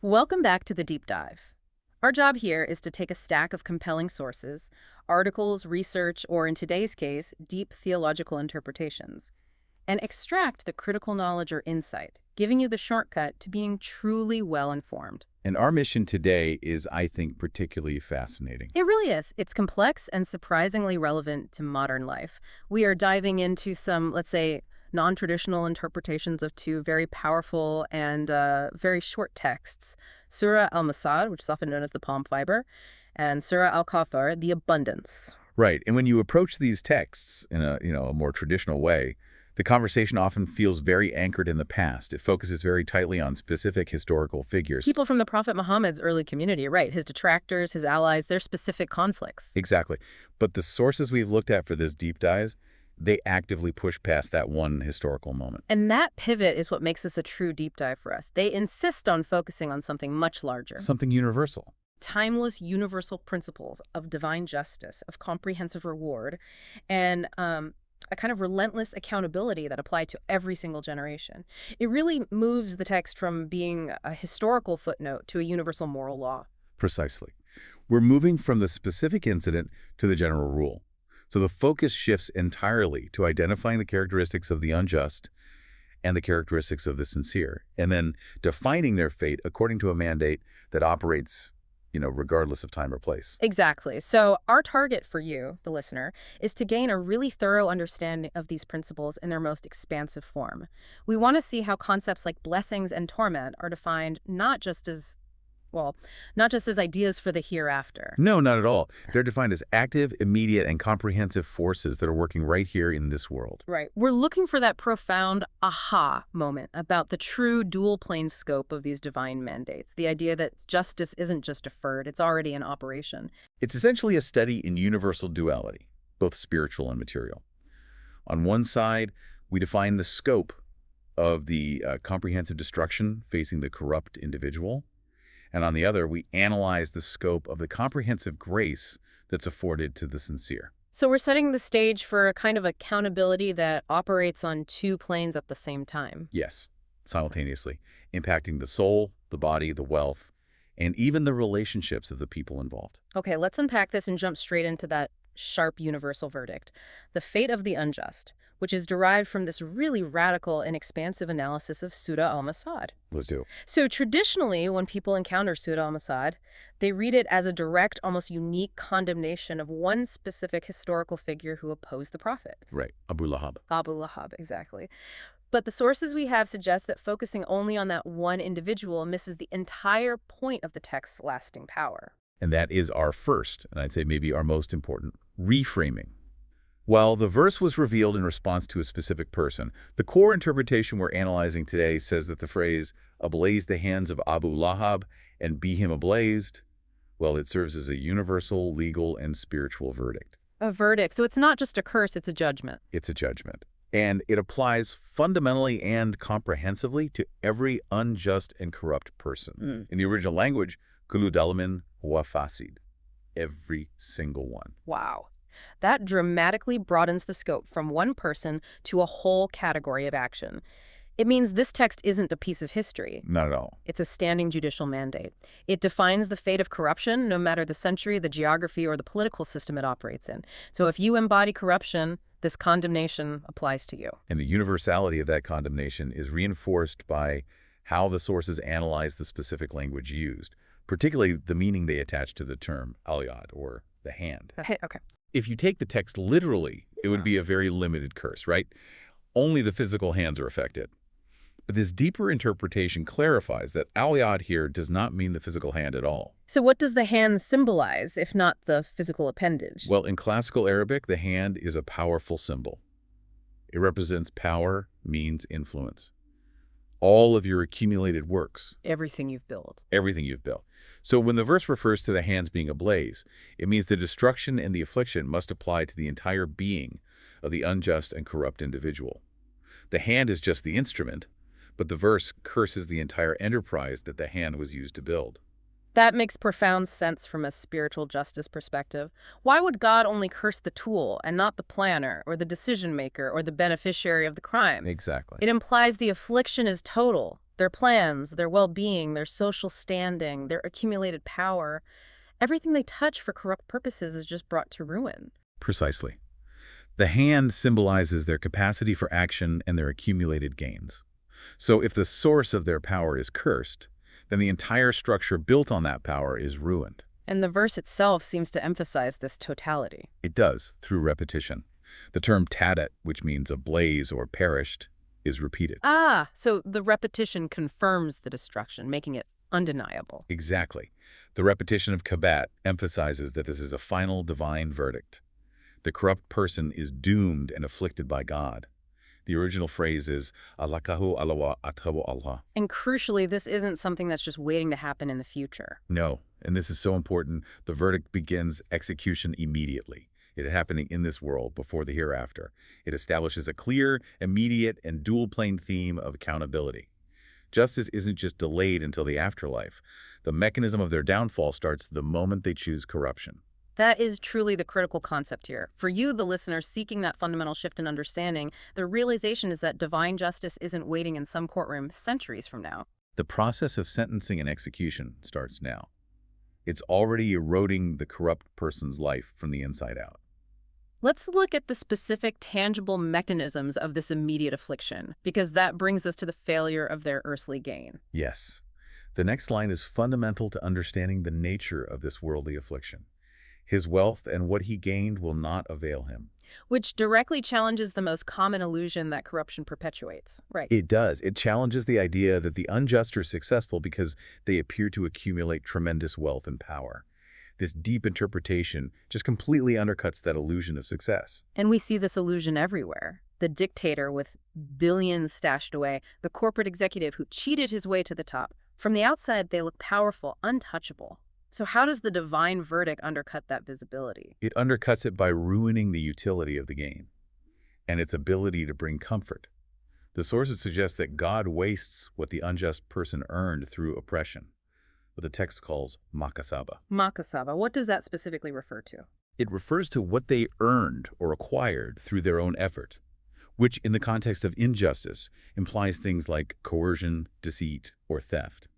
Welcome back to the deep dive. Our job here is to take a stack of compelling sources, articles, research, or in today's case, deep theological interpretations, and extract the critical knowledge or insight, giving you the shortcut to being truly well-informed. And our mission today is, I think, particularly fascinating. It really is. It's complex and surprisingly relevant to modern life. We are diving into some, let's say, non-traditional interpretations of two very powerful and very short texts, Surah al-Masad, which is often known as the palm fiber, and Surah al-Kawthar, the abundance. Right. And when you approach these texts in a more traditional way, the conversation often feels very anchored in the past. It focuses very tightly on specific historical figures. People from the Prophet Muhammad's early community, right? His detractors, his allies, their specific conflicts. Exactly. But the sources we've looked at for this deep dive, they actively push past that one historical moment. And that pivot is what makes this a true deep dive for us. They insist on focusing on something much larger. Something universal. Timeless universal principles of divine justice, of comprehensive reward, and a kind of relentless accountability that apply to every single generation. It really moves the text from being a historical footnote to a universal moral law. Precisely. We're moving from the specific incident to the general rule. So the focus shifts entirely to identifying the characteristics of the unjust and the characteristics of the sincere, and then defining their fate according to a mandate that operates, regardless of time or place. Exactly. So our target for you, the listener, is to gain a really thorough understanding of these principles in their most expansive form. We want to see how concepts like blessings and torment are defined not just as ideas for the hereafter. No, not at all. They're defined as active, immediate, and comprehensive forces that are working right here in this world. Right. We're looking for that profound aha moment about the true dual-plane scope of these divine mandates, the idea that justice isn't just deferred, it's already in operation. It's essentially a study in universal duality, both spiritual and material. On one side, we define the scope of the comprehensive destruction facing the corrupt individual. And on the other, we analyze the scope of the comprehensive grace that's afforded to the sincere. So we're setting the stage for a kind of accountability that operates on two planes at the same time. Yes, simultaneously, impacting the soul, the body, the wealth, and even the relationships of the people involved. Okay, let's unpack this and jump straight into that sharp universal verdict. The fate of the unjust, which is derived from this really radical and expansive analysis of Surah al-Masad. Let's do it. So traditionally, when people encounter Surah al-Masad, they read it as a direct, almost unique condemnation of one specific historical figure who opposed the prophet. Right, Abu Lahab. Abu Lahab, exactly. But the sources we have suggest that focusing only on that one individual misses the entire point of the text's lasting power. And that is our first, and I'd say maybe our most important, reframing. While the verse was revealed in response to a specific person, the core interpretation we're analyzing today says that the phrase, ablaze the hands of Abu Lahab and be him ablazed, well, it serves as a universal, legal, and spiritual verdict. A verdict. So it's not just a curse, it's a judgment. It's a judgment. And it applies fundamentally and comprehensively to every unjust and corrupt person. In the original language, kullu dalimin wa fasid. Every single one. Wow. That dramatically broadens the scope from one person to a whole category of action. It means this text isn't a piece of history. Not at all. It's a standing judicial mandate. It defines the fate of corruption, no matter the century, the geography, or the political system it operates in. So if you embody corruption, this condemnation applies to you. And the universality of that condemnation is reinforced by how the sources analyze the specific language used, particularly the meaning they attach to the term al-yad, or the hand. Okay. If you take the text literally, it would be a very limited curse, right? Only the physical hands are affected. But this deeper interpretation clarifies that al-yad here does not mean the physical hand at all. So what does the hand symbolize, if not the physical appendage? Well, in classical Arabic, the hand is a powerful symbol. It represents power, means, influence. All of your accumulated works. Everything you've built. Everything you've built. So when the verse refers to the hands being ablaze, it means the destruction and the affliction must apply to the entire being of the unjust and corrupt individual. The hand is just the instrument, but the verse curses the entire enterprise that the hand was used to build. That makes profound sense from a spiritual justice perspective. Why would God only curse the tool and not the planner or the decision maker or the beneficiary of the crime? Exactly. It implies the affliction is total, Their plans, their well-being, their social standing, their accumulated power, everything they touch for corrupt purposes is just brought to ruin. Precisely. The hand symbolizes their capacity for action and their accumulated gains. So if the source of their power is cursed, then the entire structure built on that power is ruined. And the verse itself seems to emphasize this totality. It does, through repetition. The term tadat, which means ablaze or perished, is repeated. Ah, so the repetition confirms the destruction, making it undeniable. Exactly. The repetition of kabat emphasizes that this is a final divine verdict. The corrupt person is doomed and afflicted by God. The original phrase is alakahu alawa athabu Allah. And crucially, this isn't something that's just waiting to happen in the future. No, and this is so important, the verdict begins execution immediately. It is happening in this world before the hereafter. It establishes a clear, immediate, and dual-plane theme of accountability. Justice isn't just delayed until the afterlife. The mechanism of their downfall starts the moment they choose corruption. That is truly the critical concept here. For you, the listener, seeking that fundamental shift in understanding, the realization is that divine justice isn't waiting in some courtroom centuries from now. The process of sentencing and execution starts now. It's already eroding the corrupt person's life from the inside out. Let's look at the specific, tangible mechanisms of this immediate affliction, because that brings us to the failure of their earthly gain. Yes. The next line is fundamental to understanding the nature of this worldly affliction. His wealth and what he gained will not avail him. Which directly challenges the most common illusion that corruption perpetuates. Right. It does. It challenges the idea that the unjust are successful because they appear to accumulate tremendous wealth and power. This deep interpretation just completely undercuts that illusion of success. And we see this illusion everywhere. The dictator with billions stashed away, the corporate executive who cheated his way to the top. From the outside, they look powerful, untouchable. So how does the divine verdict undercut that visibility? It undercuts it by ruining the utility of the gain and its ability to bring comfort. The sources suggest that God wastes what the unjust person earned through oppression, what the text calls makasaba. Makasaba, what does that specifically refer to? It refers to what they earned or acquired through their own effort, which in the context of injustice implies things like coercion, deceit, or theft.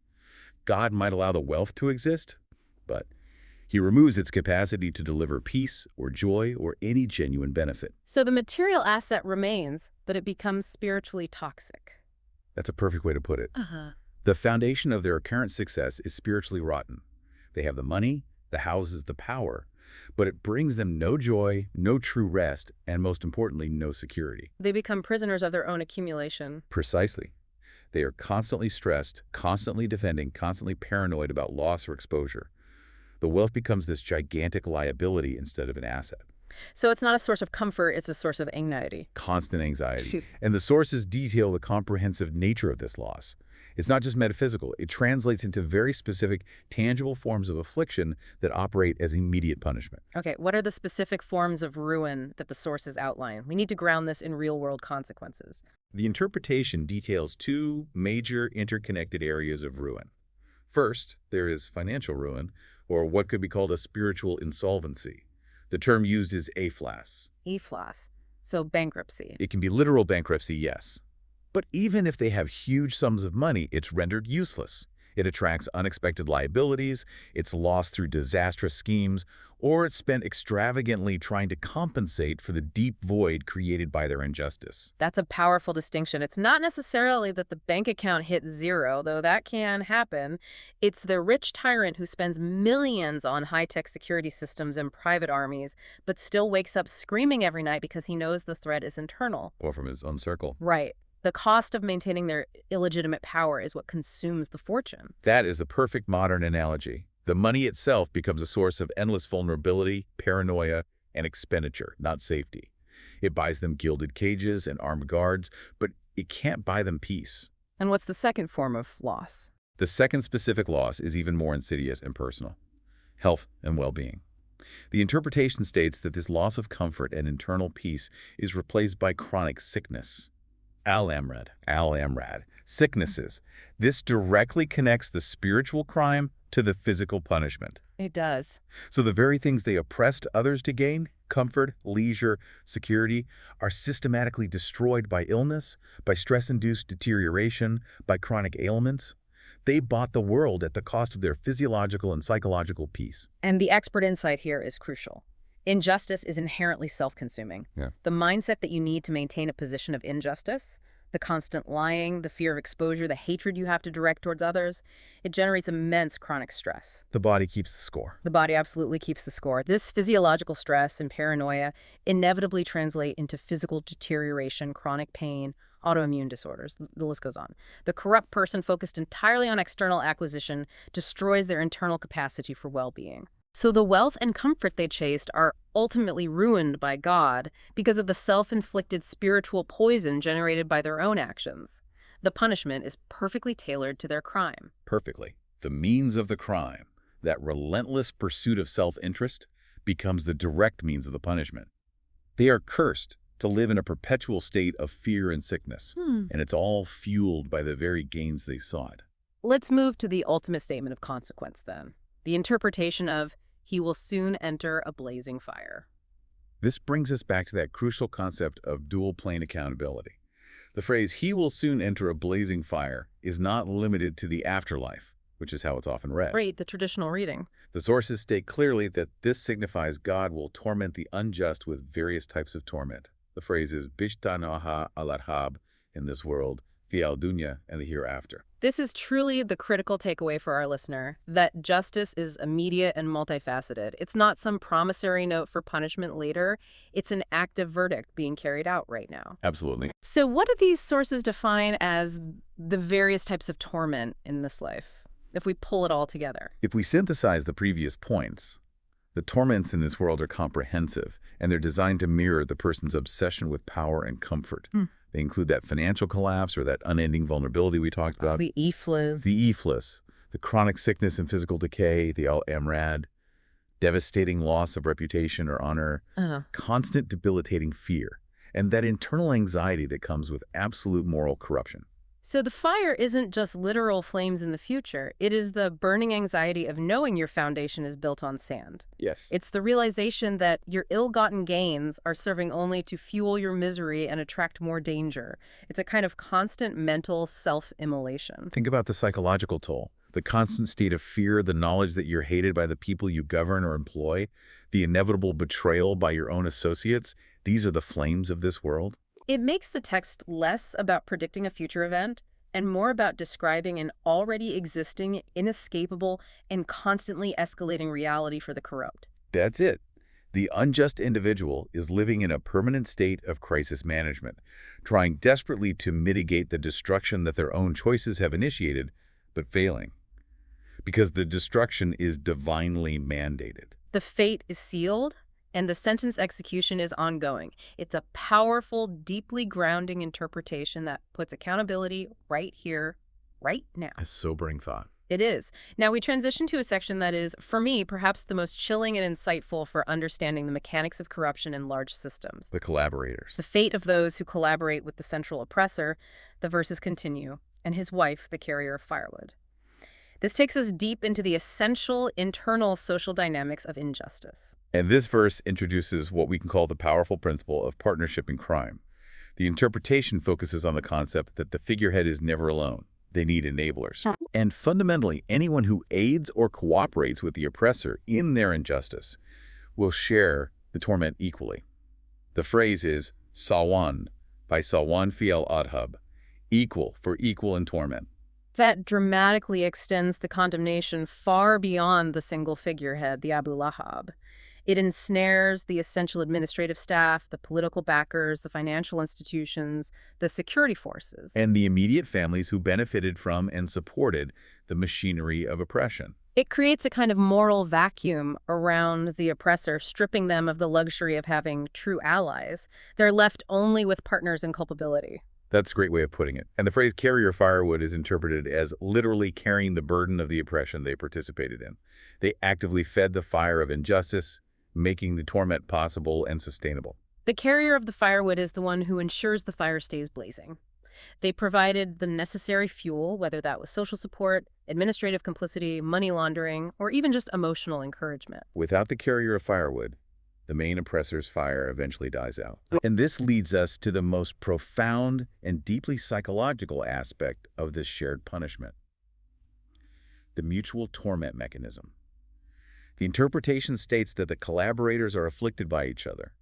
God might allow the wealth to exist, but he removes its capacity to deliver peace or joy or any genuine benefit. So the material asset remains, but it becomes spiritually toxic. That's a perfect way to put it. The foundation of their current success is spiritually rotten. They have the money, the houses, the power, but it brings them no joy, no true rest, and most importantly, no security. They become prisoners of their own accumulation. Precisely. They are constantly stressed, constantly defending, constantly paranoid about loss or exposure. The wealth becomes this gigantic liability instead of an asset. So it's not a source of comfort, it's a source of anxiety. Constant anxiety. And the sources detail the comprehensive nature of this loss. It's not just metaphysical. It translates into very specific, tangible forms of affliction that operate as immediate punishment. Okay, what are the specific forms of ruin that the sources outline? We need to ground this in real-world consequences. The interpretation details two major interconnected areas of ruin. First, there is financial ruin, or what could be called a spiritual insolvency. The term used is aflas. Eflas, so bankruptcy. It can be literal bankruptcy, yes. But even if they have huge sums of money, it's rendered useless. It attracts unexpected liabilities, it's lost through disastrous schemes, or it's spent extravagantly trying to compensate for the deep void created by their injustice. That's a powerful distinction. It's not necessarily that the bank account hits zero, though that can happen. It's the rich tyrant who spends millions on high-tech security systems and private armies, but still wakes up screaming every night because he knows the threat is internal. Or from his own circle. Right. The cost of maintaining their illegitimate power is what consumes the fortune. That is the perfect modern analogy. The money itself becomes a source of endless vulnerability, paranoia, and expenditure, not safety. It buys them gilded cages and armed guards, but it can't buy them peace. And what's the second form of loss? The second specific loss is even more insidious and personal: health and well-being. The interpretation states that this loss of comfort and internal peace is replaced by chronic sickness. Al-Amrad. Al-Amrad. Sicknesses. This directly connects the spiritual crime to the physical punishment. It does. So the very things they oppressed others to gain, comfort, leisure, security, are systematically destroyed by illness, by stress-induced deterioration, by chronic ailments. They bought the world at the cost of their physiological and psychological peace. And the expert insight here is crucial. Injustice is inherently self-consuming. Yeah. The mindset that you need to maintain a position of injustice, the constant lying, the fear of exposure, the hatred you have to direct towards others, it generates immense chronic stress. The body keeps the score. The body absolutely keeps the score. This physiological stress and paranoia inevitably translate into physical deterioration, chronic pain, autoimmune disorders. The list goes on. The corrupt person focused entirely on external acquisition destroys their internal capacity for well-being. So the wealth and comfort they chased are ultimately ruined by God because of the self-inflicted spiritual poison generated by their own actions. The punishment is perfectly tailored to their crime. Perfectly. The means of the crime, that relentless pursuit of self-interest, becomes the direct means of the punishment. They are cursed to live in a perpetual state of fear and sickness, and it's all fueled by the very gains they sought. Let's move to the ultimate statement of consequence then. The interpretation of, "He will soon enter a blazing fire." This brings us back to that crucial concept of dual-plane accountability. The phrase, "he will soon enter a blazing fire," is not limited to the afterlife, which is how it's often read. Right, the traditional reading. The sources state clearly that this signifies God will torment the unjust with various types of torment. The phrase is "bishtanaha al-adhab" in this world, fi al-dunya, and the hereafter. This is truly the critical takeaway for our listener, that justice is immediate and multifaceted. It's not some promissory note for punishment later. It's an active verdict being carried out right now. Absolutely. So what do these sources define as the various types of torment in this life, if we pull it all together? If we synthesize the previous points, the torments in this world are comprehensive, and they're designed to mirror the person's obsession with power and comfort. They include that financial collapse or that unending vulnerability we talked about. The iflas. The iflas, the chronic sickness and physical decay, the al-amrad, devastating loss of reputation or honor, constant debilitating fear, and that internal anxiety that comes with absolute moral corruption. So the fire isn't just literal flames in the future. It is the burning anxiety of knowing your foundation is built on sand. Yes. It's the realization that your ill-gotten gains are serving only to fuel your misery and attract more danger. It's a kind of constant mental self-immolation. Think about the psychological toll, the constant state of fear, the knowledge that you're hated by the people you govern or employ, the inevitable betrayal by your own associates. These are the flames of this world. It makes the text less about predicting a future event and more about describing an already existing, inescapable, and constantly escalating reality for the corrupt. That's it. The unjust individual is living in a permanent state of crisis management, trying desperately to mitigate the destruction that their own choices have initiated, but failing. Because the destruction is divinely mandated. The fate is sealed, and the sentence execution is ongoing. It's a powerful, deeply grounding interpretation that puts accountability right here, right now. A sobering thought. It is. Now we transition to a section that is, for me, perhaps the most chilling and insightful for understanding the mechanics of corruption in large systems. The collaborators. The fate of those who collaborate with the central oppressor, the verses continue, and his wife, the carrier of firewood. This takes us deep into the essential internal social dynamics of injustice. And this verse introduces what we can call the powerful principle of partnership in crime. The interpretation focuses on the concept that the figurehead is never alone. They need enablers. And fundamentally, anyone who aids or cooperates with the oppressor in their injustice will share the torment equally. The phrase is sawan, by Sawan fi al-adhab, equal for equal in torment. That dramatically extends the condemnation far beyond the single figurehead, the Abu Lahab. It ensnares the essential administrative staff, the political backers, the financial institutions, the security forces. And the immediate families who benefited from and supported the machinery of oppression. It creates a kind of moral vacuum around the oppressor, stripping them of the luxury of having true allies. They're left only with partners in culpability. That's a great way of putting it. And the phrase carrier firewood is interpreted as literally carrying the burden of the oppression they participated in. They actively fed the fire of injustice, making the torment possible and sustainable. The carrier of the firewood is the one who ensures the fire stays blazing. They provided the necessary fuel, whether that was social support, administrative complicity, money laundering, or even just emotional encouragement. Without the carrier of firewood, The main oppressor's fire eventually dies out. And this leads us to the most profound and deeply psychological aspect of this shared punishment: the mutual torment mechanism. The interpretation states that the collaborators are afflicted by each other.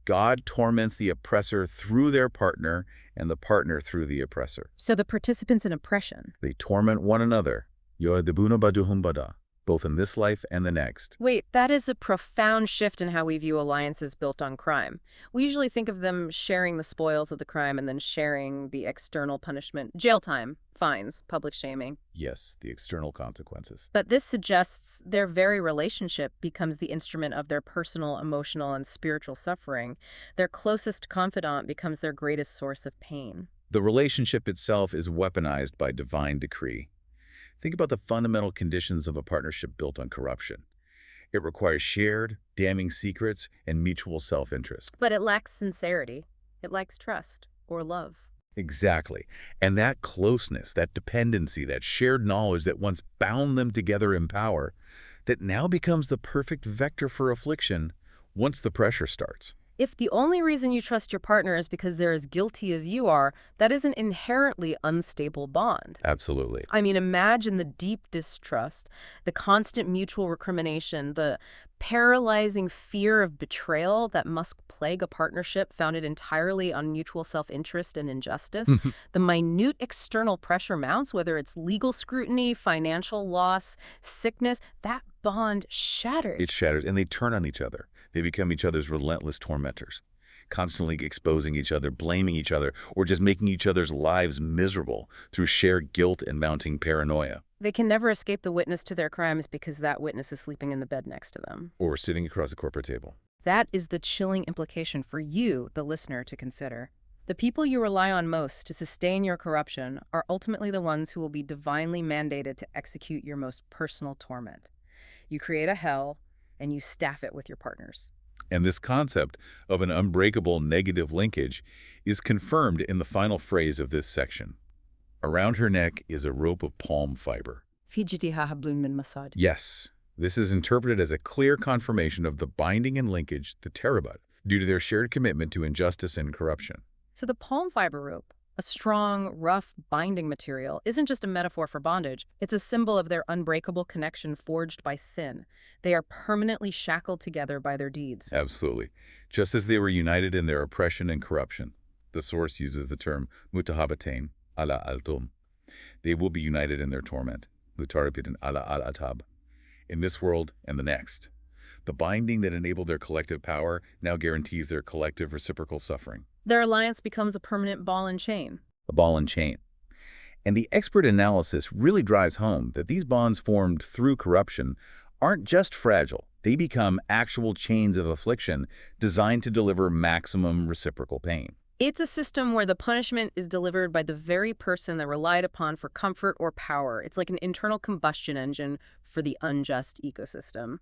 God torments the oppressor through their partner and the partner through the oppressor. So the participants in oppression. They torment one another, yoadibuna baduhum bada, both in this life and the next. Wait, that is a profound shift in how we view alliances built on crime. We usually think of them sharing the spoils of the crime and then sharing the external punishment, jail time, fines, public shaming. Yes, the external consequences. But this suggests their very relationship becomes the instrument of their personal, emotional, and spiritual suffering. Their closest confidant becomes their greatest source of pain. The relationship itself is weaponized by divine decree. Think about the fundamental conditions of a partnership built on corruption. It requires shared, damning secrets and mutual self-interest. But it lacks sincerity. It lacks trust or love. Exactly. And that closeness, that dependency, that shared knowledge that once bound them together in power, that now becomes the perfect vector for affliction once the pressure starts. If the only reason you trust your partner is because they're as guilty as you are, that is an inherently unstable bond. Absolutely. I mean, imagine the deep distrust, the constant mutual recrimination, the paralyzing fear of betrayal that must plague a partnership founded entirely on mutual self-interest and injustice. The minute external pressure mounts, whether it's legal scrutiny, financial loss, sickness, that bond shatters. It shatters, and they turn on each other. They become each other's relentless tormentors, constantly exposing each other, blaming each other, or just making each other's lives miserable through shared guilt and mounting paranoia. They can never escape the witness to their crimes because that witness is sleeping in the bed next to them. Or sitting across the corporate table. That is the chilling implication for you, the listener, to consider. The people you rely on most to sustain your corruption are ultimately the ones who will be divinely mandated to execute your most personal torment. You create a hell, and you staff it with your partners. And this concept of an unbreakable negative linkage is confirmed in the final phrase of this section. Around her neck is a rope of palm fiber. Fijitiha hablun min masad. Yes, this is interpreted as a clear confirmation of the binding and linkage, the terabut, due to their shared commitment to injustice and corruption. So the palm fiber rope, a strong, rough, binding material, isn't just a metaphor for bondage. It's a symbol of their unbreakable connection forged by sin. They are permanently shackled together by their deeds. Absolutely. Just as they were united in their oppression and corruption. The source uses the term mutahabatain ala altum. They will be united in their torment. Mutarapitin ala al-atab. In this world and the next. The binding that enabled their collective power now guarantees their collective reciprocal suffering. Their alliance becomes a permanent ball and chain. A ball and chain. And the expert analysis really drives home that these bonds formed through corruption aren't just fragile. They become actual chains of affliction designed to deliver maximum reciprocal pain. It's a system where the punishment is delivered by the very person that relied upon for comfort or power. It's like an internal combustion engine for the unjust ecosystem.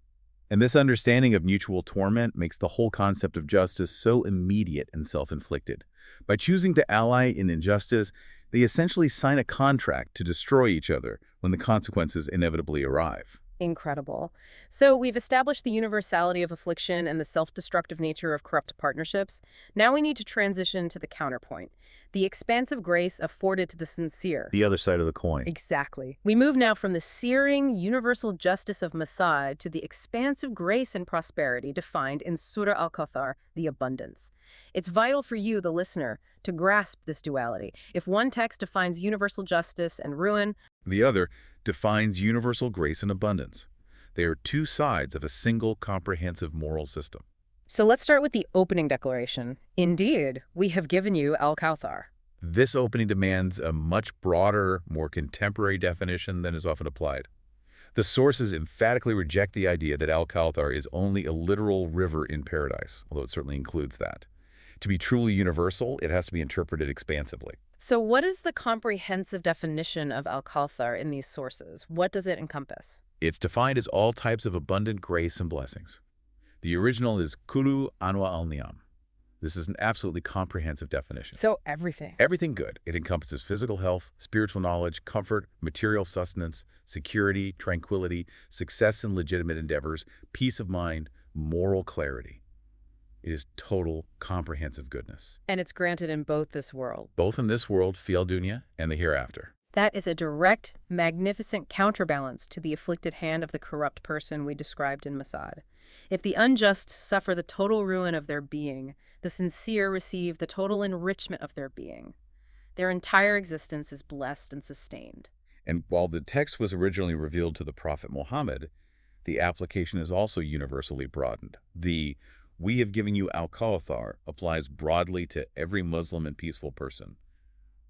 And this understanding of mutual torment makes the whole concept of justice so immediate and self-inflicted. By choosing to ally in injustice, they essentially sign a contract to destroy each other when the consequences inevitably arrive. Incredible. So we've established the universality of affliction and the self-destructive nature of corrupt partnerships. Now we need to transition to the counterpoint, the expansive grace afforded to the sincere. The other side of the coin. Exactly. We move now from the searing, universal justice of Masad to the expansive grace and prosperity defined in Surah Al-Kawthar, the abundance. It's vital for you, the listener, to grasp this duality. If one text defines universal justice and ruin, the other defines universal grace and abundance. They are two sides of a single comprehensive moral system. So let's start with the opening declaration. Indeed, we have given you Al-Kawthar. This opening demands a much broader, more contemporary definition than is often applied. The sources emphatically reject the idea that Al-Kawthar is only a literal river in paradise, although it certainly includes that. To be truly universal, it has to be interpreted expansively. So what is the comprehensive definition of Al-Kawthar in these sources? What does it encompass? It's defined as all types of abundant grace and blessings. The original is Kulu Anwa al-Ni'am. This is an absolutely comprehensive definition. So everything. Everything good. It encompasses physical health, spiritual knowledge, comfort, material sustenance, security, tranquility, success in legitimate endeavors, peace of mind, moral clarity. It is total, comprehensive goodness, And it's granted in both this world. both in this world, fiel dunya, and the hereafter. That is a direct, magnificent counterbalance to the afflicted hand of the corrupt person we described in Masad. If the unjust suffer the total ruin of their being, the sincere receive the total enrichment of their being. Their entire existence is blessed and sustained. And while the text was originally revealed to the Prophet Muhammad, the application is also universally broadened. The "we have given you al-Kawthar" applies broadly to every Muslim and peaceful person.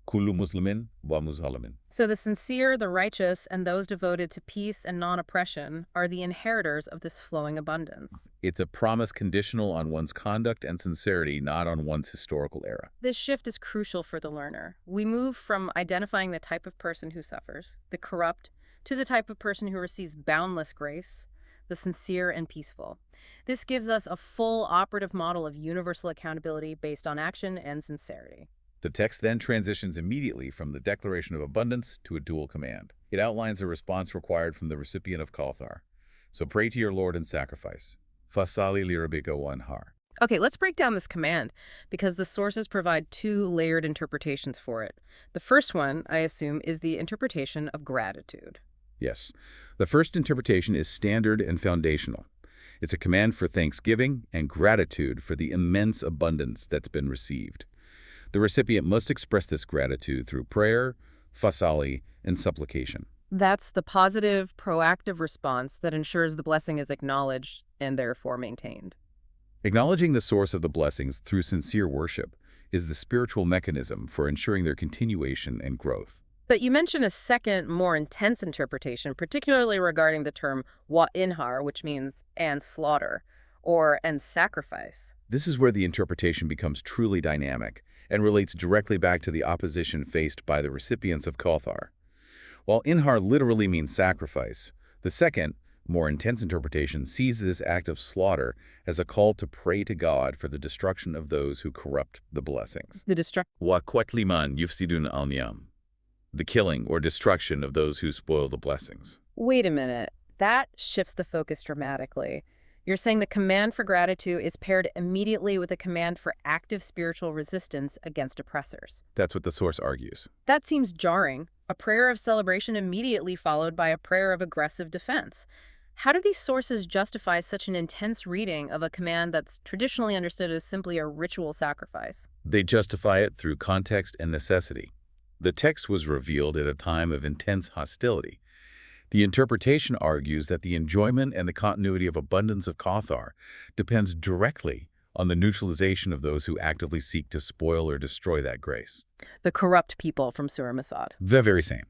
Kullu muslimin wa muslimin. So the sincere, the righteous, and those devoted to peace and non-oppression are the inheritors of this flowing abundance. It's a promise conditional on one's conduct and sincerity, not on one's historical era. This shift is crucial for the learner. We move from identifying the type of person who suffers, the corrupt, to the type of person who receives boundless grace, the sincere and peaceful. This gives us a full operative model of universal accountability based on action and sincerity. The text then transitions immediately from the declaration of abundance to a dual command. It outlines the response required from the recipient of Kawthar. So pray to your Lord and sacrifice. Fasali li rabbika wanhar. Okay, let's break down this command, because the sources provide two layered interpretations for it. The first one, I assume, is the interpretation of gratitude. Yes. The first interpretation is standard and foundational. It's a command for thanksgiving and gratitude for the immense abundance that's been received. The recipient must express this gratitude through prayer, fasali, and supplication. That's the positive, proactive response that ensures the blessing is acknowledged and therefore maintained. Acknowledging the source of the blessings through sincere worship is the spiritual mechanism for ensuring their continuation and growth. But you mentioned a second, more intense interpretation, particularly regarding the term wa inhar, which means and slaughter, or and sacrifice. This is where the interpretation becomes truly dynamic and relates directly back to the opposition faced by the recipients of Kawthar. While inhar literally means sacrifice, the second, more intense interpretation sees this act of slaughter as a call to pray to God for the destruction of those who corrupt the blessings. Wa qatliman yufsidun al-niyam. The killing or destruction of those who spoil the blessings. Wait a minute. That shifts the focus dramatically. You're saying the command for gratitude is paired immediately with a command for active spiritual resistance against oppressors. That's what the source argues. That seems jarring. A prayer of celebration immediately followed by a prayer of aggressive defense. How do these sources justify such an intense reading of a command that's traditionally understood as simply a ritual sacrifice? They justify it through context and necessity. The text was revealed at a time of intense hostility. The interpretation argues that the enjoyment and the continuity of abundance of Kawthar depends directly on the neutralization of those who actively seek to spoil or destroy that grace. The corrupt people from Surah Masad. The very same.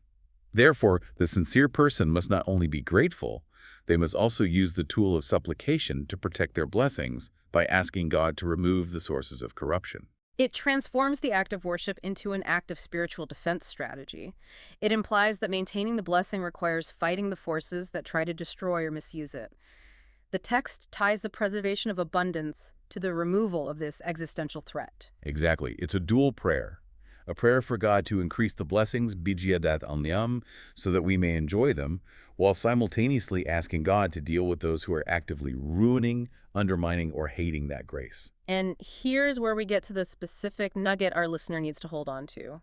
Therefore, the sincere person must not only be grateful, they must also use the tool of supplication to protect their blessings by asking God to remove the sources of corruption. It transforms the act of worship into an act of spiritual defense strategy. It implies that maintaining the blessing requires fighting the forces that try to destroy or misuse it. The text ties the preservation of abundance to the removal of this existential threat. Exactly. It's a dual prayer. A prayer for God to increase the blessings, bijiadat al-niyam, so that we may enjoy them, while simultaneously asking God to deal with those who are actively ruining, undermining, or hating that grace. And here's where we get to the specific nugget our listener needs to hold on to: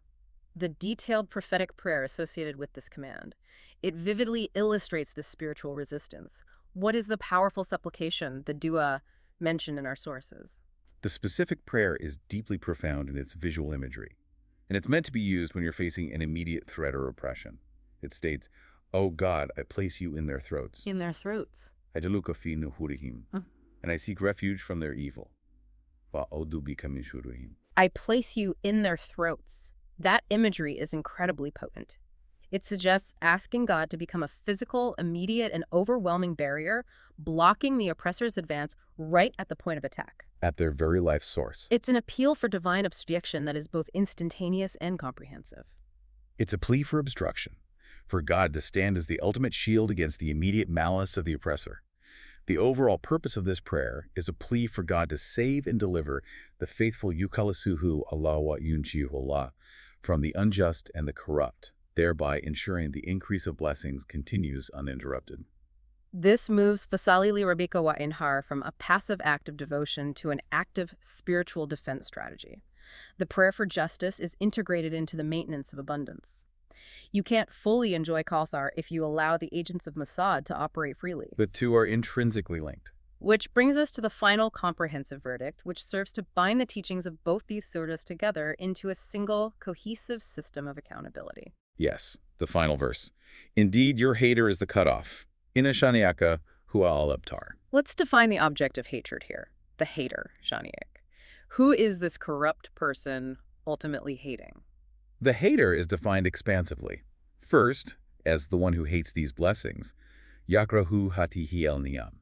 the detailed prophetic prayer associated with this command. It vividly illustrates this spiritual resistance. What is the powerful supplication, the dua, mentioned in our sources? The specific prayer is deeply profound in its visual imagery, and it's meant to be used when you're facing an immediate threat or oppression. It states, "O God, I place you in their throats. In their throats. Ajaluka fi nuhurihim, and I seek refuge from their evil. Wa'udu bika min shururihim." I place you in their throats. That imagery is incredibly potent. It suggests asking God to become a physical, immediate, and overwhelming barrier, blocking the oppressor's advance right at the point of attack. At their very life source. It's an appeal for divine obstruction that is both instantaneous and comprehensive. It's a plea for obstruction, for God to stand as the ultimate shield against the immediate malice of the oppressor. The overall purpose of this prayer is a plea for God to save and deliver the faithful yukalisuhu Allah wa yunchihu Allah from the unjust and the corrupt, thereby ensuring the increase of blessings continues uninterrupted. This moves Fasali Lirabika wa Inhar from a passive act of devotion to an active spiritual defense strategy. The prayer for justice is integrated into the maintenance of abundance. You can't fully enjoy Kauthar if you allow the agents of Masad to operate freely. The two are intrinsically linked. Which brings us to the final comprehensive verdict, which serves to bind the teachings of both these surahs together into a single, cohesive system of accountability. Yes, the final verse. Indeed, your hater is the cutoff. Inna shaniaka huwa al-abtar. Let's define the object of hatred here, the hater, Shaniak. Who is this corrupt person ultimately hating? The hater is defined expansively. First, as the one who hates these blessings, yakrahu hatihi el-niyam,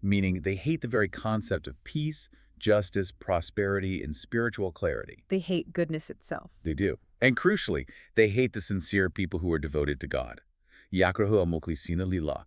meaning they hate the very concept of peace, justice, prosperity, and spiritual clarity. They hate goodness itself. They do. And crucially, they hate the sincere people who are devoted to God. Yakrahu al-mukhlisina lillah.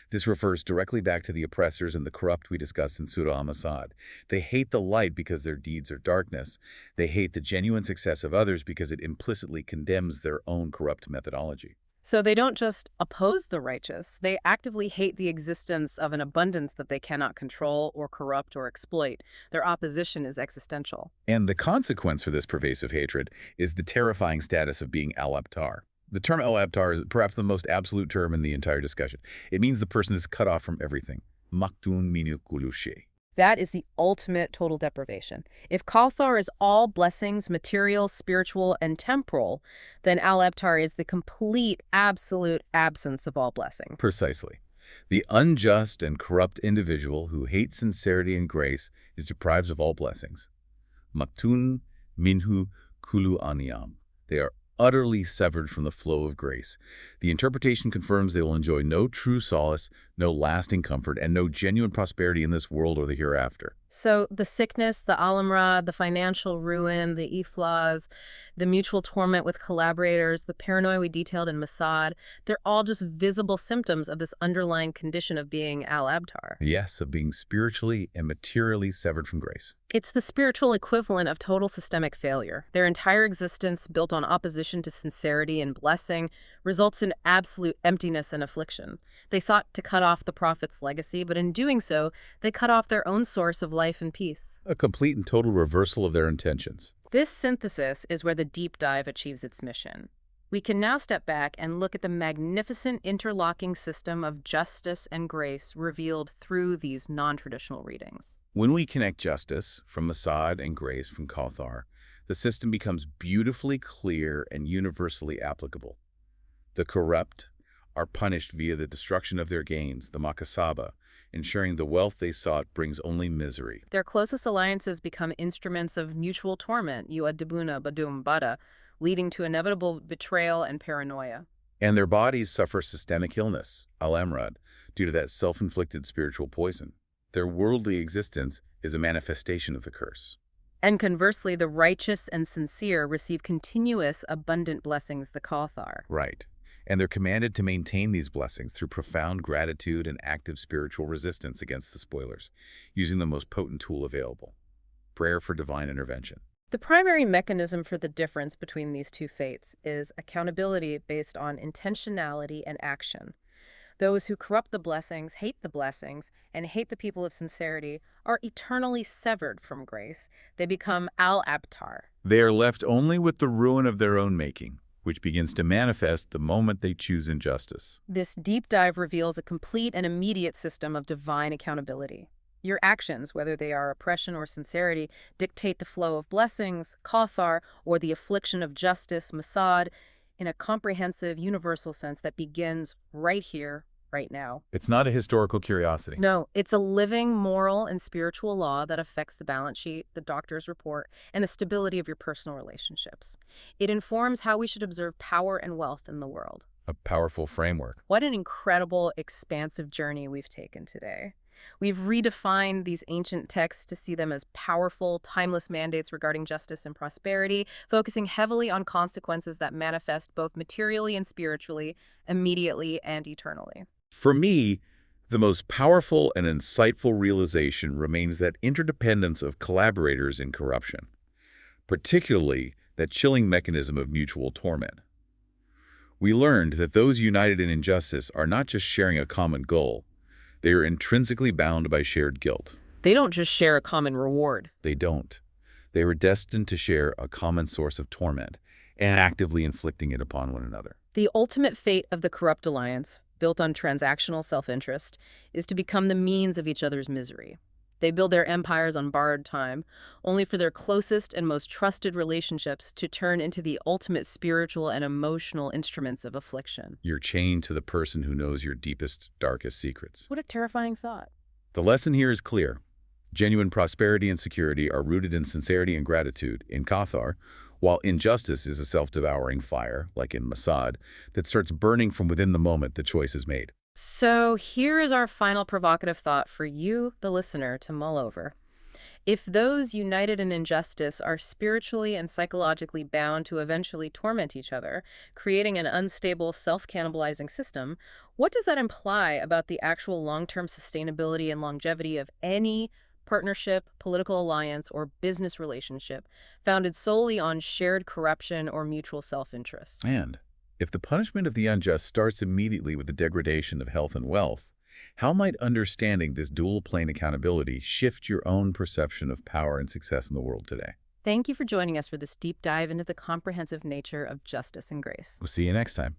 This refers directly back to the oppressors and the corrupt we discussed in Surah Al-Masad. They hate the light because their deeds are darkness. They hate the genuine success of others because it implicitly condemns their own corrupt methodology. So they don't just oppose the righteous, they actively hate the existence of an abundance that they cannot control or corrupt or exploit. Their opposition is existential. And the consequence for this pervasive hatred is the terrifying status of being al-abtar. The term al-abtar is perhaps the most absolute term in the entire discussion. It means the person is cut off from everything. Maktun minu kullu shay. That is the ultimate total deprivation. If Kauthar is all blessings, material, spiritual, and temporal, then al-abtar is the complete, absolute absence of all blessing. Precisely. The unjust and corrupt individual who hates sincerity and grace is deprived of all blessings. Maktun minhu kullu aniyam. They are utterly severed from the flow of grace. The interpretation confirms they will enjoy no true solace, no lasting comfort, and no genuine prosperity in this world or the hereafter. So the sickness, the alamra, the financial ruin, the iflas, the mutual torment with collaborators, the paranoia we detailed in Masad, they're all just visible symptoms of this underlying condition of being al-abtar. Yes, of being spiritually and materially severed from grace. It's the spiritual equivalent of total systemic failure. Their entire existence, built on opposition to sincerity and blessing, results in absolute emptiness and affliction. They sought to cut off the prophet's legacy, but in doing so, they cut off their own source of life and peace. A complete and total reversal of their intentions. This synthesis is where the deep dive achieves its mission. We can now step back and look at the magnificent interlocking system of justice and grace revealed through these non-traditional readings. When we connect justice from Masad and grace from Kauthar, the system becomes beautifully clear and universally applicable. The corrupt are punished via the destruction of their gains, the makasaba, ensuring the wealth they sought brings only misery. Their closest alliances become instruments of mutual torment, yuadibuna badum bada, leading to inevitable betrayal and paranoia. And their bodies suffer systemic illness, al-amrad, due to that self-inflicted spiritual poison. Their worldly existence is a manifestation of the curse. And conversely, the righteous and sincere receive continuous, abundant blessings, the Kauthar. Right. And they're commanded to maintain these blessings through profound gratitude and active spiritual resistance against the spoilers, using the most potent tool available, prayer for divine intervention. The primary mechanism for the difference between these two fates is accountability based on intentionality and action. Those who corrupt the blessings, hate the blessings, and hate the people of sincerity are eternally severed from grace. They become al-abtar. They are left only with the ruin of their own making, which begins to manifest the moment they choose injustice. This deep dive reveals a complete and immediate system of divine accountability. Your actions, whether they are oppression or sincerity, dictate the flow of blessings, Kauthar, or the affliction of justice, Masad, in a comprehensive, universal sense that begins right here, right now. It's not a historical curiosity. No, it's a living moral and spiritual law that affects the balance sheet, the doctor's report, and the stability of your personal relationships. It informs how we should observe power and wealth in the world. A powerful framework. What an incredible, expansive journey we've taken today. We've redefined these ancient texts to see them as powerful, timeless mandates regarding justice and prosperity, focusing heavily on consequences that manifest both materially and spiritually, immediately and eternally. For me, the most powerful and insightful realization remains that interdependence of collaborators in corruption, particularly that chilling mechanism of mutual torment. We learned that those united in injustice are not just sharing a common goal, They are intrinsically bound by shared guilt. They don't just share a common reward. They don't. They were destined to share a common source of torment and actively inflicting it upon one another. The ultimate fate of the corrupt alliance, built on transactional self-interest, is to become the means of each other's misery. They build their empires on borrowed time, only for their closest and most trusted relationships to turn into the ultimate spiritual and emotional instruments of affliction. You're chained to the person who knows your deepest, darkest secrets. What a terrifying thought. The lesson here is clear. Genuine prosperity and security are rooted in sincerity and gratitude, in Cathar, while injustice is a self-devouring fire, like in Masad, that starts burning from within the moment the choice is made. So here is our final provocative thought for you, the listener, to mull over. If those united in injustice are spiritually and psychologically bound to eventually torment each other, creating an unstable, self-cannibalizing system, what does that imply about the actual long-term sustainability and longevity of any partnership, political alliance, or business relationship founded solely on shared corruption or mutual self-interest? And if the punishment of the unjust starts immediately with the degradation of health and wealth, how might understanding this dual-plane accountability shift your own perception of power and success in the world today? Thank you for joining us for this deep dive into the comprehensive nature of justice and grace. We'll see you next time.